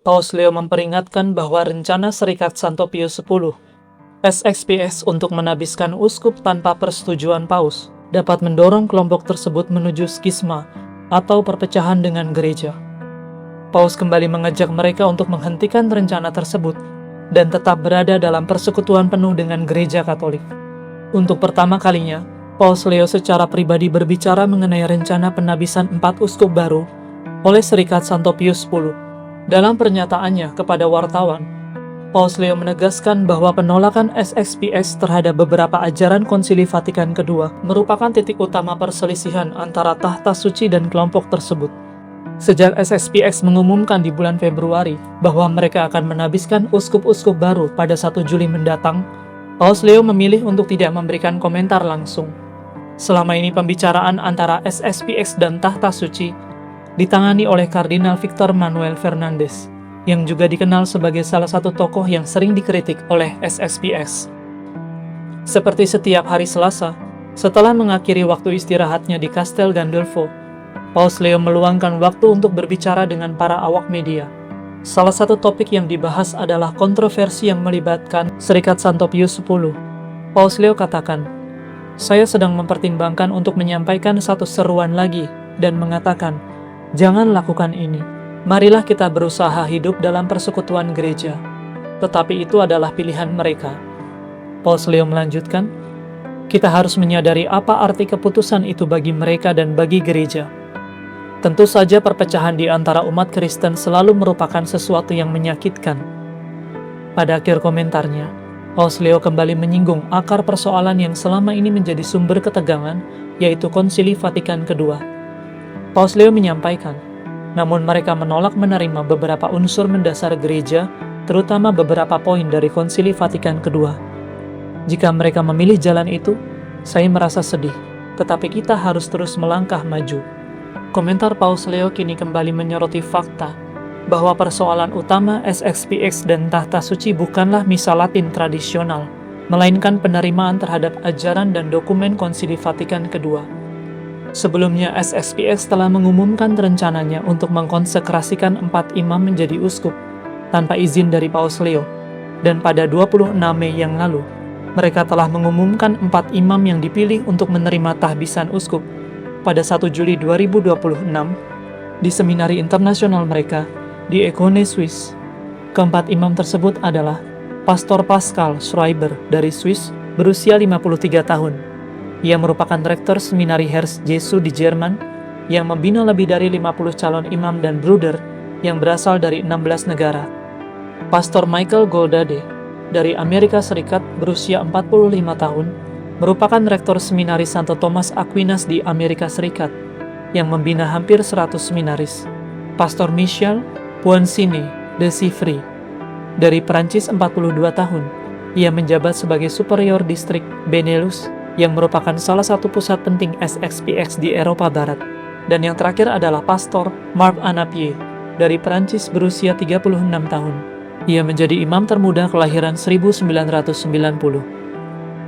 Paus Leo memperingatkan bahwa rencana Serikat Santo Pius X, SXPX untuk menabiskan uskup tanpa persetujuan Paus dapat mendorong kelompok tersebut menuju skisma atau perpecahan dengan gereja. Paus kembali mengajak mereka untuk menghentikan rencana tersebut dan tetap berada dalam persekutuan penuh dengan gereja Katolik. Untuk pertama kalinya, Paus Leo secara pribadi berbicara mengenai rencana penabisan 4 uskup baru oleh Serikat Santo Pius X. Dalam pernyataannya kepada wartawan, Paus Leo menegaskan bahwa penolakan SXPX terhadap beberapa ajaran Konsili Vatikan II merupakan titik utama perselisihan antara tahta suci dan kelompok tersebut. Sejak SXPX mengumumkan di bulan Februari bahwa mereka akan menabiskan uskup-uskup baru pada 1 Juli mendatang, Paus Leo memilih untuk tidak memberikan komentar langsung. Selama ini pembicaraan antara SXPX dan tahta suci ditangani oleh Kardinal Victor Manuel Fernandez, yang juga dikenal sebagai salah satu tokoh yang sering dikritik oleh SXPX. Seperti setiap hari Selasa, setelah mengakhiri waktu istirahatnya di Castel Gandolfo, Paus Leo meluangkan waktu untuk berbicara dengan para awak media. Salah satu topik yang dibahas adalah kontroversi yang melibatkan Serikat Santo Pius X. Paus Leo katakan, "Saya sedang mempertimbangkan untuk menyampaikan satu seruan lagi dan mengatakan, jangan lakukan ini. Marilah kita berusaha hidup dalam persekutuan gereja, tetapi itu adalah pilihan mereka." Paus Leo melanjutkan, "Kita harus menyadari apa arti keputusan itu bagi mereka dan bagi gereja. Tentu saja perpecahan di antara umat Kristen selalu merupakan sesuatu yang menyakitkan." Pada akhir komentarnya, Paus Leo kembali menyinggung akar persoalan yang selama ini menjadi sumber ketegangan, yaitu Konsili Vatikan II. Paus Leo menyampaikan, namun mereka menolak menerima beberapa unsur mendasar gereja, terutama beberapa poin dari Konsili Vatikan II. Jika mereka memilih jalan itu, saya merasa sedih, tetapi kita harus terus melangkah maju. Komentar Paus Leo kini kembali menyoroti fakta bahwa persoalan utama SXPX dan tahta suci bukanlah misa Latin tradisional, melainkan penerimaan terhadap ajaran dan dokumen Konsili Vatikan II. Sebelumnya, SXPX telah mengumumkan rencananya untuk mengkonsekrasikan 4 imam menjadi uskup tanpa izin dari Paus Leo, dan pada 26 Mei yang lalu, mereka telah mengumumkan 4 imam yang dipilih untuk menerima tahbisan uskup pada 1 Juli 2026 di seminari internasional mereka di Econe, Swiss. Keempat imam tersebut adalah Pastor Pascal Schreiber dari Swiss, berusia 53 tahun. Ia merupakan rektor seminari Herz Jesu di Jerman yang membina lebih dari 50 calon imam dan bruder yang berasal dari 16 negara. Pastor Michael Goldade dari Amerika Serikat berusia 45 tahun, merupakan rektor seminari Santo Thomas Aquinas di Amerika Serikat yang membina hampir 100 seminaris. Pastor Michel Puancine de Sivry dari Perancis 42 tahun. Ia menjabat sebagai superior distrik Benelux yang merupakan salah satu pusat penting SXPX di Eropa Barat. Dan yang terakhir adalah Pastor Marc Anapier dari Perancis berusia 36 tahun. Ia menjadi imam termuda kelahiran 1990.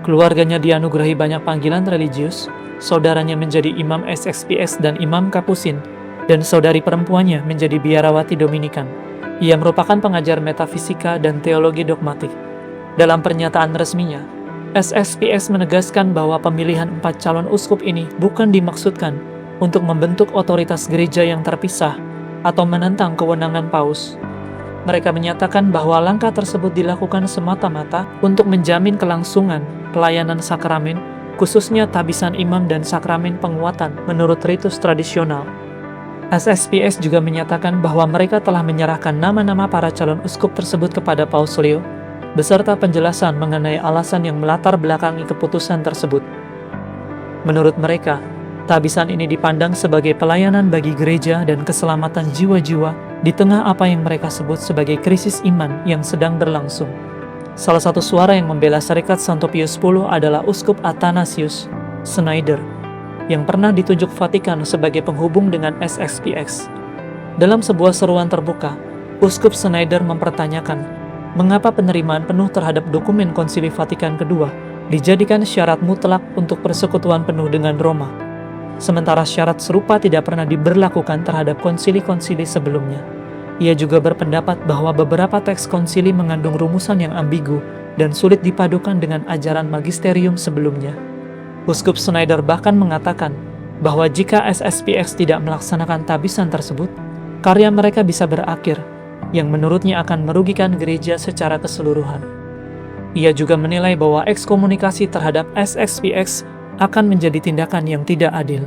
Keluarganya dianugerahi banyak panggilan religius, saudaranya menjadi imam SXPX dan imam Kapusin, dan saudari perempuannya menjadi biarawati Dominikan. Ia merupakan pengajar metafisika dan teologi dogmatik. Dalam pernyataan resminya, SXPX menegaskan bahwa pemilihan 4 calon uskup ini bukan dimaksudkan untuk membentuk otoritas gereja yang terpisah atau menentang kewenangan paus. Mereka menyatakan bahwa langkah tersebut dilakukan semata-mata untuk menjamin kelangsungan pelayanan sakramen, khususnya tabisan imam dan sakramen penguatan menurut ritus tradisional. SXPX juga menyatakan bahwa mereka telah menyerahkan nama-nama para calon uskup tersebut kepada Paus Leo, beserta penjelasan mengenai alasan yang melatar belakangi keputusan tersebut. Menurut mereka, tabisan ini dipandang sebagai pelayanan bagi gereja dan keselamatan jiwa-jiwa di tengah apa yang mereka sebut sebagai krisis iman yang sedang berlangsung. Salah satu suara yang membela Serikat Santo Pius X adalah Uskup Athanasius Schneider, yang pernah ditunjuk Vatikan sebagai penghubung dengan SXPX. Dalam sebuah seruan terbuka, Uskup Schneider mempertanyakan mengapa penerimaan penuh terhadap dokumen Konsili Vatikan II dijadikan syarat mutlak untuk persekutuan penuh dengan Roma, sementara syarat serupa tidak pernah diberlakukan terhadap konsili-konsili sebelumnya. Ia juga berpendapat bahwa beberapa teks konsili mengandung rumusan yang ambigu dan sulit dipadukan dengan ajaran magisterium sebelumnya. Uskup Schneider bahkan mengatakan bahwa jika SSPX tidak melaksanakan tabisan tersebut, karya mereka bisa berakhir, yang menurutnya akan merugikan gereja secara keseluruhan. Ia juga menilai bahwa ekskomunikasi terhadap SSPX akan menjadi tindakan yang tidak adil.